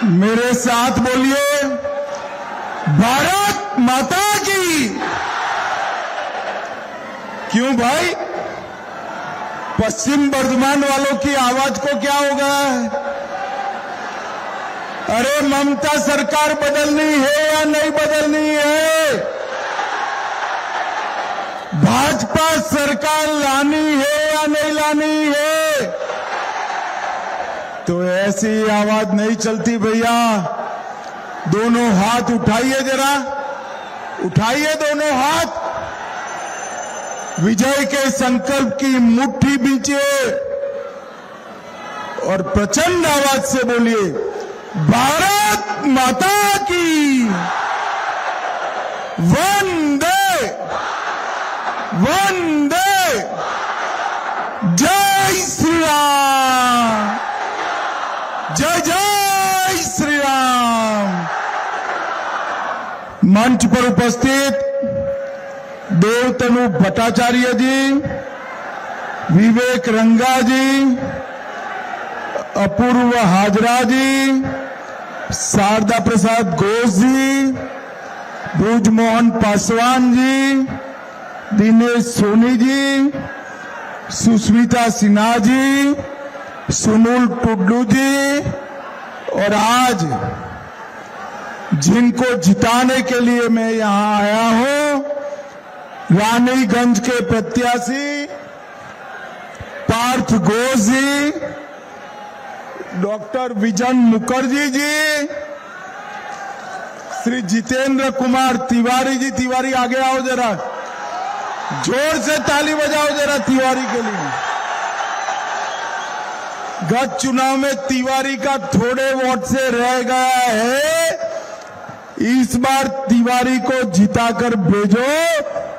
मेरे साथ बोलिए, भारत माता की। क्यों भाई, पश्चिम बर्धमान वालों की आवाज को क्या होगा? अरे ममता सरकार बदलनी है या नहीं बदलनी है? भाजपा सरकार लानी है या नहीं लानी है? तो ऐसी आवाज नहीं चलती भैया। दोनों हाथ उठाइए, जरा उठाइए दोनों हाथ, विजय के संकल्प की मुट्ठी बींचिए और प्रचंड आवाज से बोलिए, भारत माता की। वंदे वंदे, जय श्री राम, जय जय श्री राम। मंच पर उपस्थित देवतनु भट्टाचार्य जी, विवेक रंगा जी, अपूर्व हाजरा जी, शारदा प्रसाद घोष जी, ब्रजमोहन पासवान जी, दिनेश सोनी जी, सुष्मिता सिन्हा जी, सुनील टुडू जी, और आज जिनको जिताने के लिए मैं यहां आया हूं, रानीगंज के प्रत्याशी पार्थ घोष जी, डॉक्टर विजन मुखर्जी जी, श्री जितेंद्र कुमार तिवारी जी। तिवारी आगे आओ जरा, जोर से ताली बजाओ जरा तिवारी के लिए। गत चुनाव में तिवारी का थोड़े वोट से रह गया है, इस बार तिवारी को जिताकर भेजो,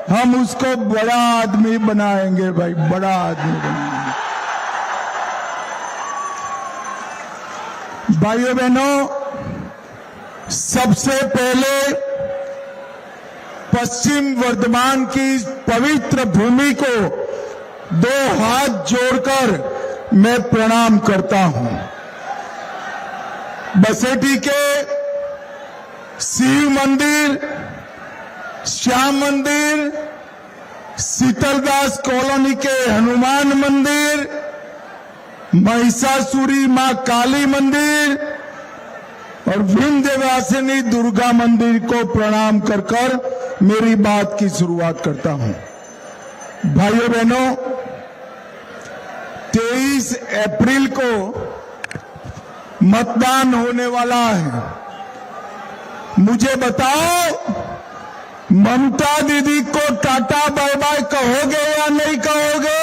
हम उसको बड़ा आदमी बनाएंगे भाई, बड़ा आदमी बनाएंगे। भाइयों बहनों, सबसे पहले पश्चिम वर्धमान की इस पवित्र भूमि को दो हाथ जोड़कर मैं प्रणाम करता हूं। बसेठी के शिव मंदिर, श्याम मंदिर, शीतलदास कॉलोनी के हनुमान मंदिर, महिषासुरी मां काली मंदिर और विंध्यवासिनी दुर्गा मंदिर को प्रणाम कर कर मेरी बात की शुरुआत करता हूं। भाइयों बहनों, 23 अप्रैल को मतदान होने वाला है। मुझे बताओ, ममता दीदी को टाटा बाय बाय कहोगे या नहीं कहोगे?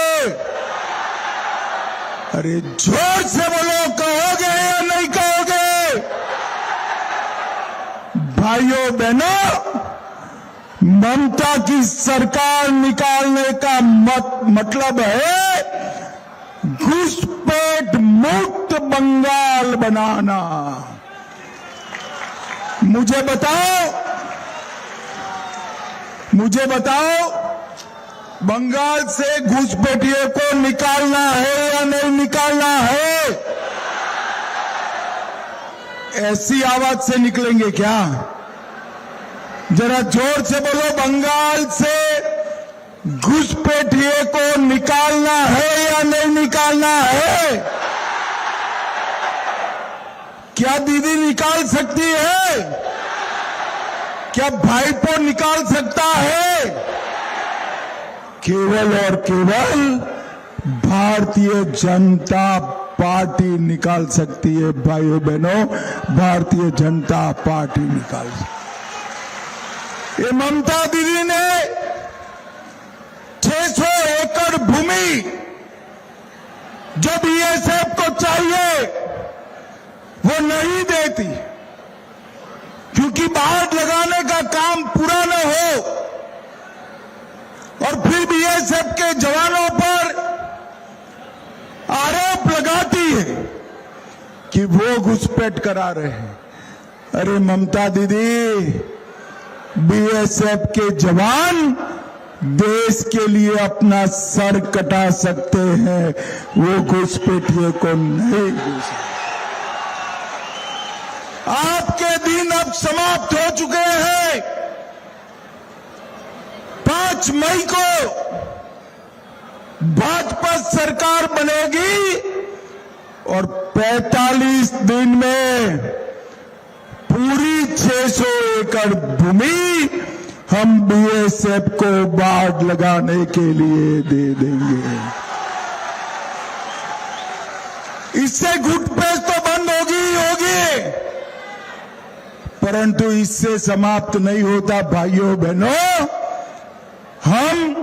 अरे जोर से बोलो, कहोगे या नहीं कहोगे? भाइयों बहनों, ममता की सरकार निकालने का मतलब है घुसपैठ मुक्त बंगाल बनाना। मुझे बताओ, बंगाल से घुसपैठियों को निकालना है या नहीं निकालना है? ऐसी आवाज से निकलेंगे क्या? जरा जोर से बोलो, बंगाल से घुसपैठियों को निकालना है या नहीं निकालना है? क्या दीदी निकाल सकती है? क्या भाईपो निकाल सकता है? केवल और केवल भारतीय जनता पार्टी निकाल सकती है। भाइयों बहनों, भारतीय जनता पार्टी निकाल सकती है। ये ममता दीदी ने 600 एकड़ भूमि जो बीएसएफ को चाहिए वो नहीं देती, क्योंकि बाढ़ लगाने का काम पूरा न हो, और फिर बीएसएफ के जवानों पर आरोप लगाती है कि वो घुसपैठ करा रहे हैं। अरे ममता दीदी, बीएसएफ के जवान देश के लिए अपना सर कटा सकते हैं, वो घुसपैठियों को नहीं घुस। अब समाप्त हो चुके हैं। 5 मई को भाजपा सरकार बनेगी और 45 दिन में पूरी 600 एकड़ भूमि हम बीएसएफ को बाढ़ लगाने के लिए दे देंगे। इससे घुटपेच तो बंद होगी ही होगी, परंतु इससे समाप्त नहीं होता भाइयों बहनों। हम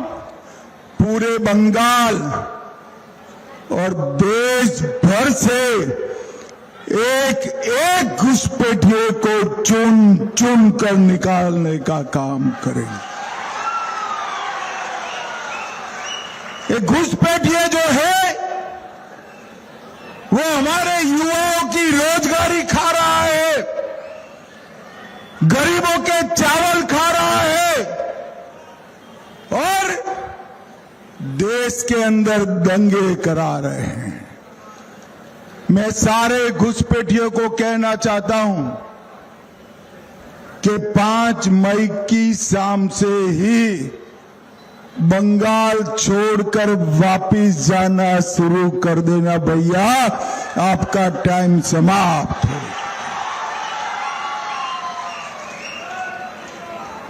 पूरे बंगाल और देश भर से एक एक घुसपैठिए को चुन चुन कर निकालने का काम करेंगे। ये घुसपैठिए जो है वो हमारे युवाओं की रोजगारी खा रहा है, गरीबों के चावल खा रहा है और देश के अंदर दंगे करा रहे हैं। मैं सारे घुसपैठियों को कहना चाहता हूं कि 5 मई की शाम से ही बंगाल छोड़कर वापिस जाना शुरू कर देना भैया, आपका टाइम समाप्त है।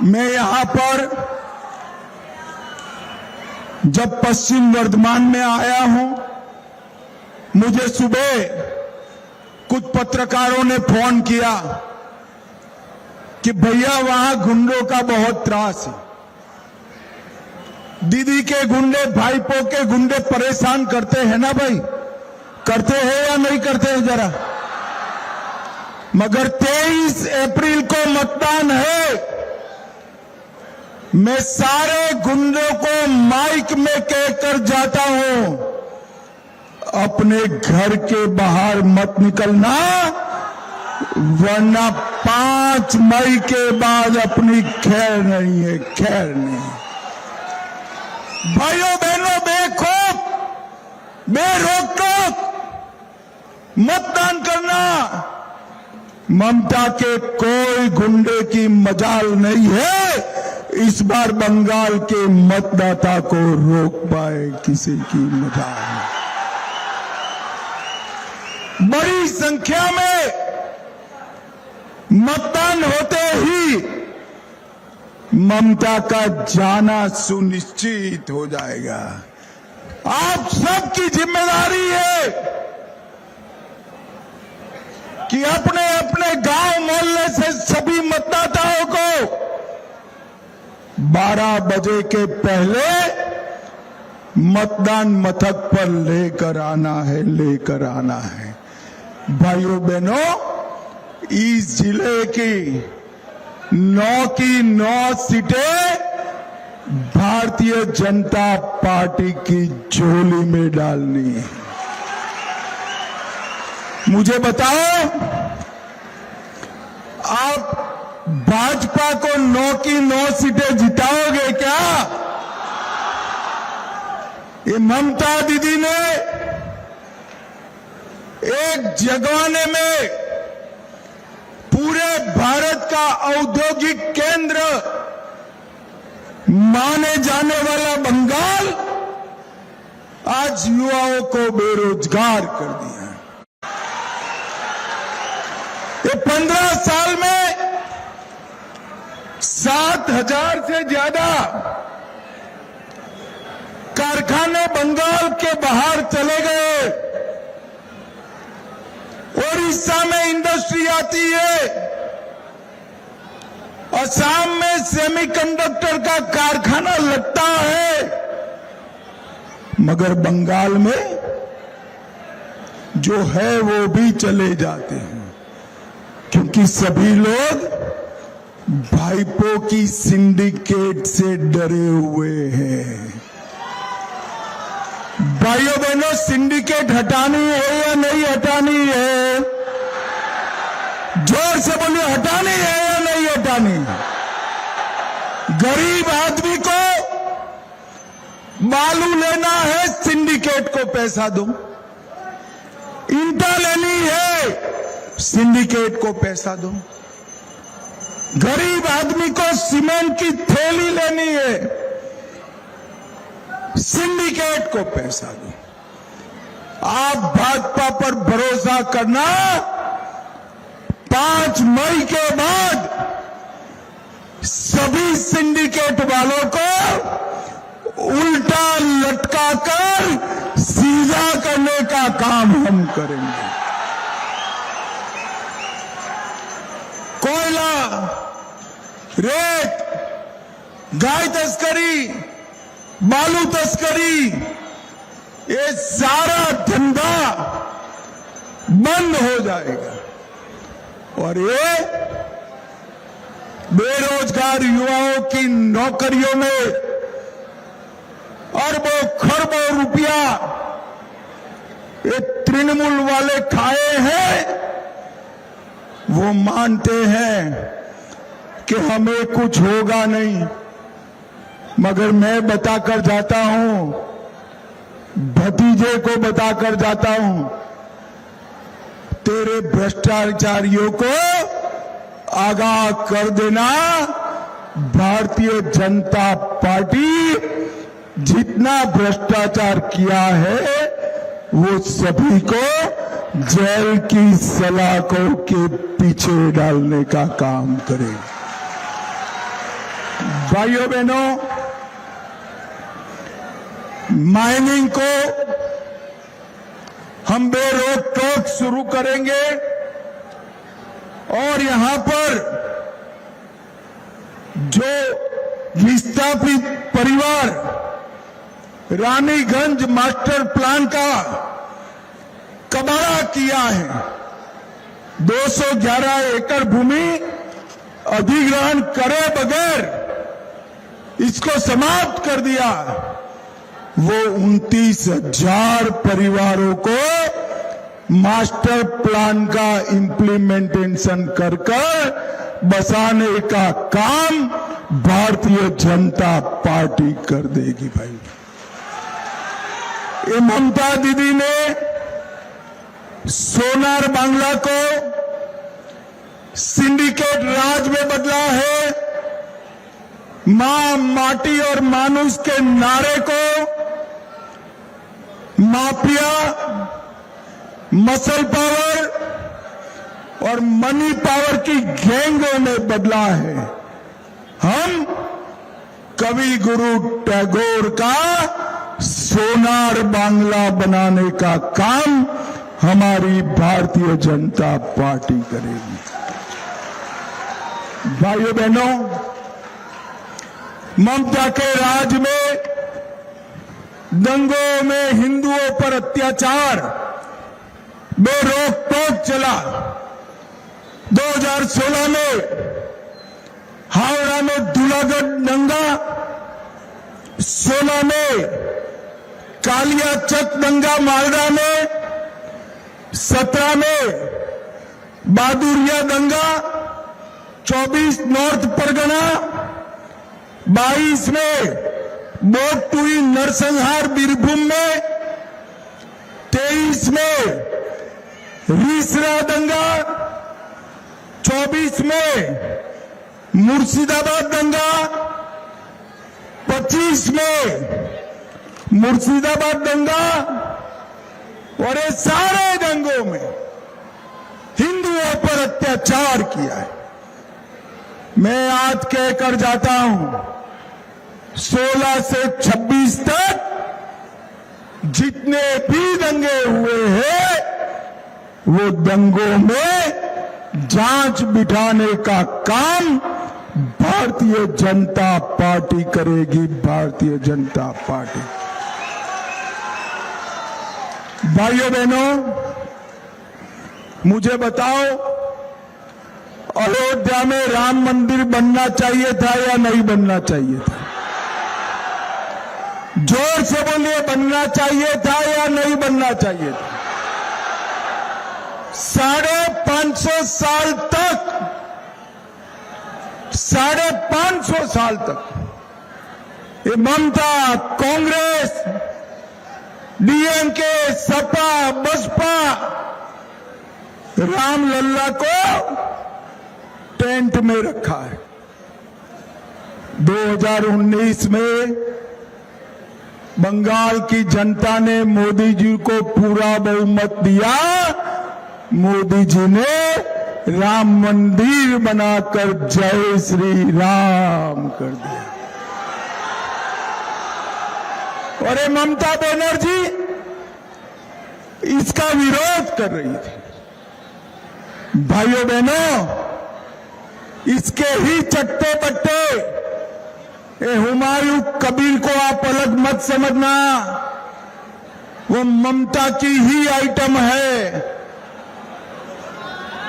मैं यहां पर जब पश्चिम वर्धमान में आया हूं, मुझे सुबह कुछ पत्रकारों ने फोन किया कि भैया वहां गुंडों का बहुत त्रास है, दीदी के गुंडे, भाईपों के गुंडे परेशान करते हैं ना भाई, करते हैं या नहीं करते हैं जरा। मगर 23 अप्रैल को मतदान है। मैं सारे गुंडों को माइक में कहकर जाता हूं, अपने घर के बाहर मत निकलना, वरना 5 मई के बाद अपनी खैर नहीं है, खैर नहीं। भाइयों बहनों, बेखौफ बेरोक-टोक मतदान करना। ममता के कोई गुंडे की मजाल नहीं है इस बार बंगाल के मतदाता को रोक पाए, किसी की मजाल नहीं। बड़ी संख्या में मतदान होते ही ममता का जाना सुनिश्चित हो जाएगा। आप सबकी जिम्मेदारी है कि अपने अपने गांव मोहल्ले से सभी मतदाताओं को 12 बजे के पहले मतदान मथक पर लेकर आना है। भाइयों बहनों, इस जिले की 9 की 9 सीटें भारतीय जनता पार्टी की झोली में डालनी है। मुझे बताओ, आप भाजपा को 9 की 9 सीटें जिताओगे क्या? ये ममता दीदी ने एक जमाने में पूरे भारत का औद्योगिक केंद्र माने जाने वाला बंगाल आज युवाओं को बेरोजगार कर दिया। ये 15 साल में 7,000 से ज्यादा कारखाने बंगाल के बाहर चले गए। ओडिशा में इंडस्ट्री आती है, असम में सेमीकंडक्टर का कारखाना लगता है, मगर बंगाल में जो है वो भी चले जाते हैं, क्योंकि सभी लोग भाईपों की सिंडिकेट से डरे हुए हैं। भाइयों बहनों, सिंडिकेट हटानी है या नहीं हटानी है? जोर से बोलिए, हटानी है या नहीं हटानी? गरीब आदमी को बालू लेना है, सिंडिकेट को पैसा दो। ईंटा लेनी है, सिंडिकेट को पैसा दो। गरीब आदमी को सीमेंट की थैली लेनी है, सिंडिकेट को पैसा दो। आप भाजपा पर भरोसा करना, 5 मई के बाद सभी सिंडिकेट वालों को उल्टा लटकाकर सीधा करने का काम हम करेंगे। कोयला, रेत, गाय तस्करी, बालू तस्करी, ये सारा धंधा बंद हो जाएगा और ये बेरोजगार युवाओं की नौकरियों में अरबों खरबों रुपया ये तृणमूल वाले खाए हैं। वो मानते हैं कि हमें कुछ होगा नहीं, मगर मैं बताकर जाता हूं, भतीजे को बताकर जाता हूं, तेरे भ्रष्टाचारियों को आगाह कर देना, भारतीय जनता पार्टी जितना भ्रष्टाचार किया है वो सभी को जेल की सलाखों के पीछे डालने का काम करेगी। भाइयों बहनों, माइनिंग को हम बेरोक टोक शुरू करेंगे और यहां पर जो विस्थापित परिवार रानीगंज मास्टर प्लान का कबाड़ा किया है, 211 एकड़ भूमि अधिग्रहण करे बगैर इसको समाप्त कर दिया, वो 29,000 परिवारों को मास्टर प्लान का इम्प्लीमेंटेशन कर बसाने का काम भारतीय जनता पार्टी कर देगी। भाई, ये ममता दीदी ने सोनार बांग्ला को सिंडिकेट राज में बदला है, मां, माटी और मानुष के नारे को माफिया, मसल पावर और मनी पावर की गैंगों में बदला है। हम कवि गुरु टैगोर का सोनार बांग्ला बनाने का काम हमारी भारतीय जनता पार्टी करेगी। भाइयों बहनों, ममता के राज में दंगों में हिंदुओं पर अत्याचार बेरोक टोक चला। 2016 में हावड़ा में दूलागढ़ दंगा, 16 में कालियाचक दंगा मालदा में, 17 में बहादुरिया दंगा, 24 नॉर्थ परगना, 22 में बोट टूई नरसंहार बीरभूम में, 23 में रीसरा दंगा, 24 में मुर्शिदाबाद दंगा, 25 में मुर्शिदाबाद दंगा और ये सारे दंगों में हिंदुओं पर अत्याचार किया है। मैं आज कहकर जाता हूं, 16 से 26 तक जितने भी दंगे हुए हैं वो दंगों में जांच बिठाने का काम भारतीय जनता पार्टी करेगी। भारतीय जनता पार्टी। भाइयों बहनों, मुझे बताओ, अयोध्या में राम मंदिर बनना चाहिए था या नहीं बनना चाहिए था? जोर से बोलिए, बनना चाहिए था या नहीं बनना चाहिए था? 550 साल तक, 550 साल तक ये ममता, कांग्रेस, डीएमके, सपा, बसपा रामलल्ला को टेंट में रखा है। 2019 में बंगाल की जनता ने मोदी जी को पूरा बहुमत दिया। मोदी जी ने राम मंदिर बनाकर जय श्री राम कर दिया। और ये ममता बनर्जी इसका विरोध कर रही थी। भाइयों बहनों, इसके ही चट्टे बट्टे ये हुमायूं कबीर को आप अलग मत समझना, वो ममता की ही आइटम है।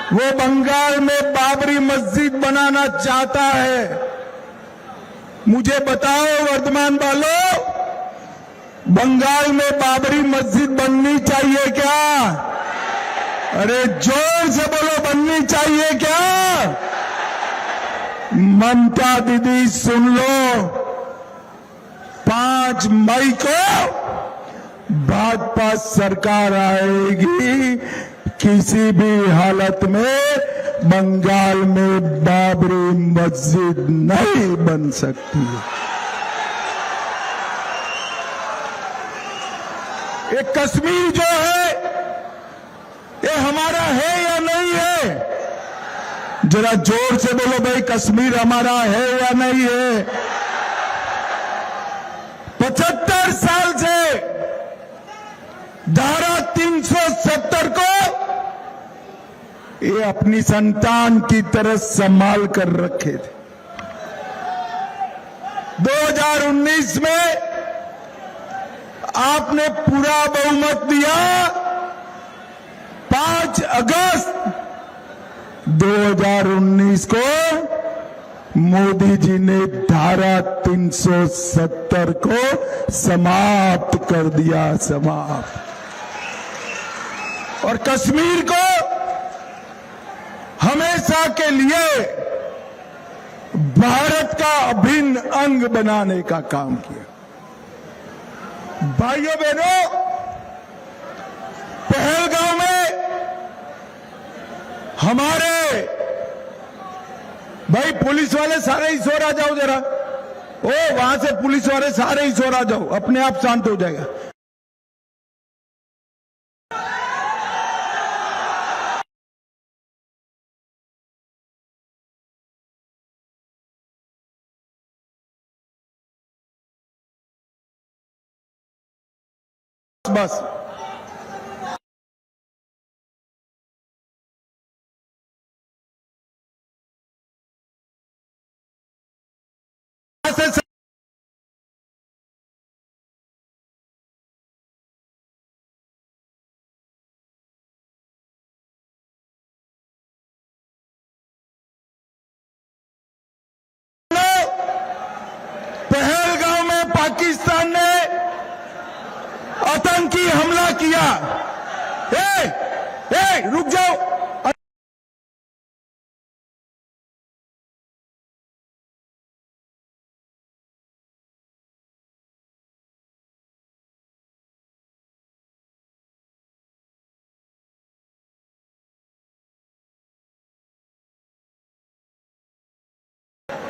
वो बंगाल में बाबरी मस्जिद बनाना चाहता है। मुझे बताओ वर्धमान वालों, बंगाल में बाबरी मस्जिद बननी चाहिए क्या? अरे जोर से बोलो, बननी चाहिए क्या? ममता दीदी सुन लो, 5 मई को भाजपा सरकार आएगी। किसी भी हालत में बंगाल में बाबरी मस्जिद नहीं बन सकती है। ये कश्मीर जो है ये हमारा है या नहीं है? जरा जोर से बोलो भाई, कश्मीर हमारा है या नहीं है? 75 साल से धारा 370 को ये अपनी संतान की तरह संभाल कर रखे थे। 2019 में आपने पूरा बहुमत दिया। 5 अगस्त 2019 को मोदी जी ने धारा 370 को समाप्त कर दिया, समाप्त। और कश्मीर को हमेशा के लिए भारत का अभिन्न अंग बनाने का काम किया। भाइयों बहनों, पहलगांव में हमारे भाई पुलिस वाले सारे ही सो जाओ जरा। ओ वहां से पुलिस वाले सारे ही सो जाओ, अपने आप शांत हो जाएगा। बस पहलगांव में पाकिस्तान ने आतंकी हमला किया। रुक जाओ।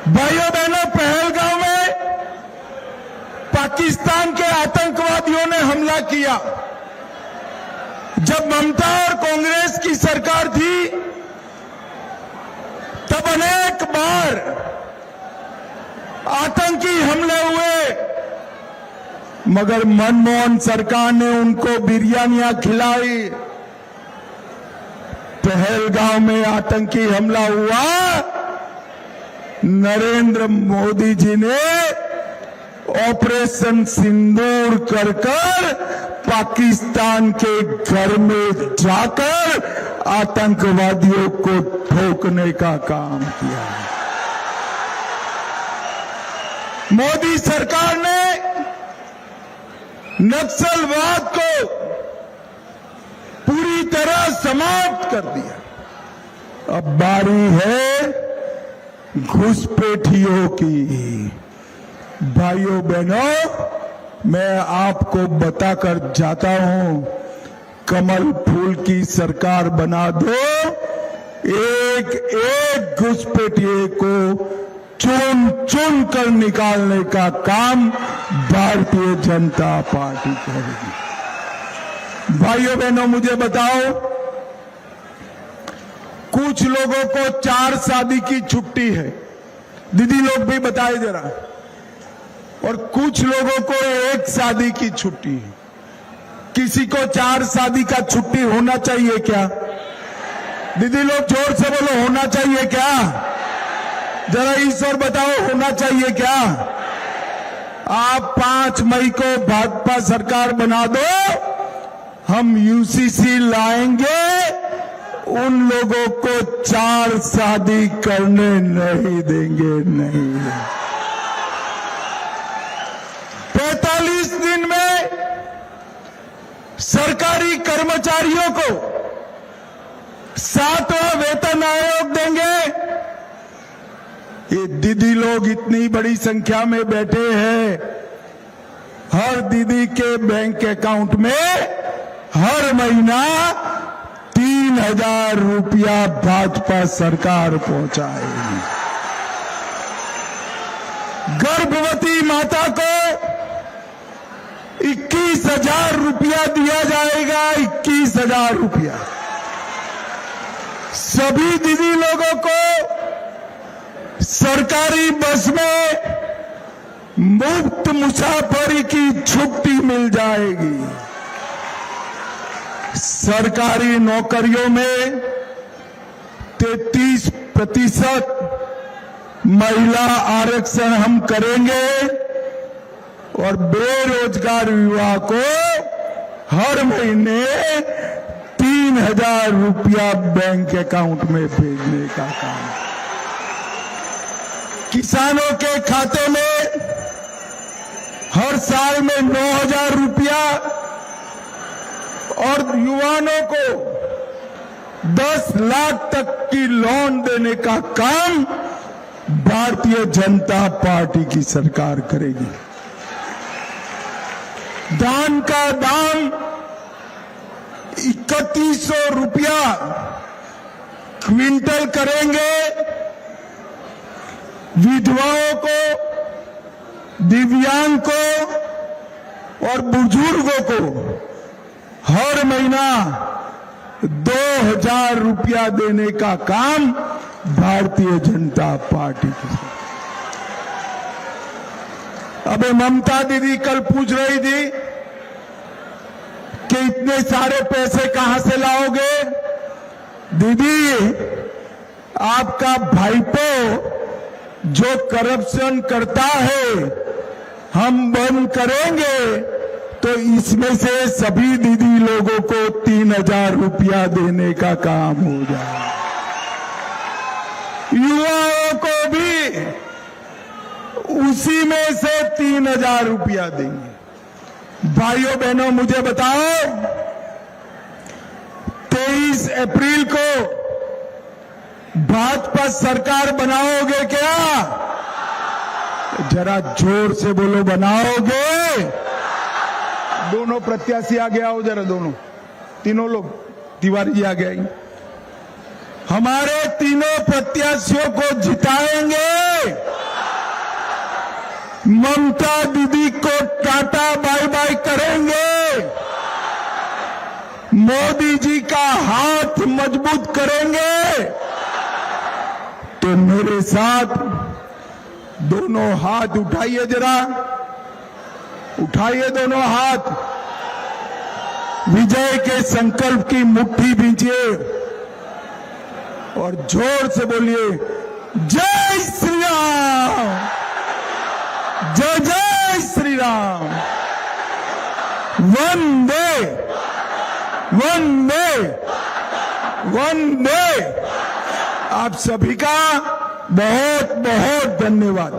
भाइयों बहनों, पहलगांव में पाकिस्तान के आतंकवादियों ने हमला किया। जब ममता और कांग्रेस की सरकार थी तब अनेक बार आतंकी हमले हुए, मगर मनमोहन सरकार ने उनको बिरयानियां खिलाई। पहलगांव में आतंकी हमला हुआ, नरेंद्र मोदी जी ने ऑपरेशन सिंदूर कर पाकिस्तान के घर में जाकर आतंकवादियों को ठोकने का काम किया। मोदी सरकार ने नक्सलवाद को पूरी तरह समाप्त कर दिया। अब बारी है घुसपैठियों की। भाइयों बहनों, मैं आपको बताकर जाता हूं, कमल फूल की सरकार बना दो, एक एक घुसपैठिए को चुन चुन कर निकालने का काम भारतीय जनता पार्टी करेगी। भाइयों बहनों, मुझे बताओ, कुछ लोगों को 4 शादी की छुट्टी है, दीदी लोग भी बताए जरा, और कुछ लोगों को 1 शादी की छुट्टी है। किसी को 4 शादी का छुट्टी होना चाहिए क्या? दीदी लोग जोर से बोलो, होना चाहिए क्या? जरा ईश्वर बताओ, होना चाहिए क्या? आप 5 मई को भाजपा सरकार बना दो, हम यूसीसी लाएंगे, उन लोगों को 4 शादी करने नहीं देंगे, नहीं। 45 दिन में सरकारी कर्मचारियों को 7वां वेतन आयोग देंगे। ये दीदी लोग इतनी बड़ी संख्या में बैठे हैं, हर दीदी के बैंक अकाउंट में हर महीना 3,000 रुपया भाजपा सरकार पहुंचाएगी। गर्भवती माता को 21,000 रुपया दिया जाएगा, 21,000 रुपया। सभी दीदी लोगों को सरकारी बस में मुफ्त मुसाफरी की छुट्टी मिल जाएगी। सरकारी नौकरियों में 33% महिला आरक्षण हम करेंगे और बेरोजगार युवा को हर महीने 3,000 रुपया बैंक अकाउंट में भेजने का काम। किसानों के खाते में हर साल में 9,000 रुपया और युवाओं को 10 लाख तक की लोन देने का काम भारतीय जनता पार्टी की सरकार करेगी। धान का दाम 3100 रुपया क्विंटल करेंगे। विधवाओं को, दिव्यांग को और बुजुर्गों को हर महीना 2,000 रुपया देने का काम भारतीय जनता पार्टी की। अबे ममता दीदी कल पूछ रही थी कि इतने सारे पैसे कहां से लाओगे? दीदी, आपका भाईपो जो करप्शन करता है हम बंद करेंगे तो इसमें से सभी दीदी लोगों को 3,000 रुपया देने का काम हो जाए। युवाओं को भी उसी में से 3,000 रुपया देंगे। भाइयों बहनों, मुझे बताओ, 23 अप्रैल को भाजपा सरकार बनाओगे क्या? जरा जोर से बोलो, बनाओगे? दोनों प्रत्याशी आगे आओ जरा, दोनों तीनों लोग, तिवारी जी आगे आएंगे। हमारे तीनों प्रत्याशियों को जिताएंगे। ममता दीदी को टाटा बाय बाय करेंगे। मोदी जी का हाथ मजबूत करेंगे। तो मेरे साथ दोनों हाथ उठाइए, जरा उठाइए दोनों हाथ, विजय के संकल्प की मुट्ठी भींचिए और जोर से बोलिए, जय श्री राम, जय जय श्री राम, वंदे वंदे वंदे। आप सभी का बहुत बहुत धन्यवाद।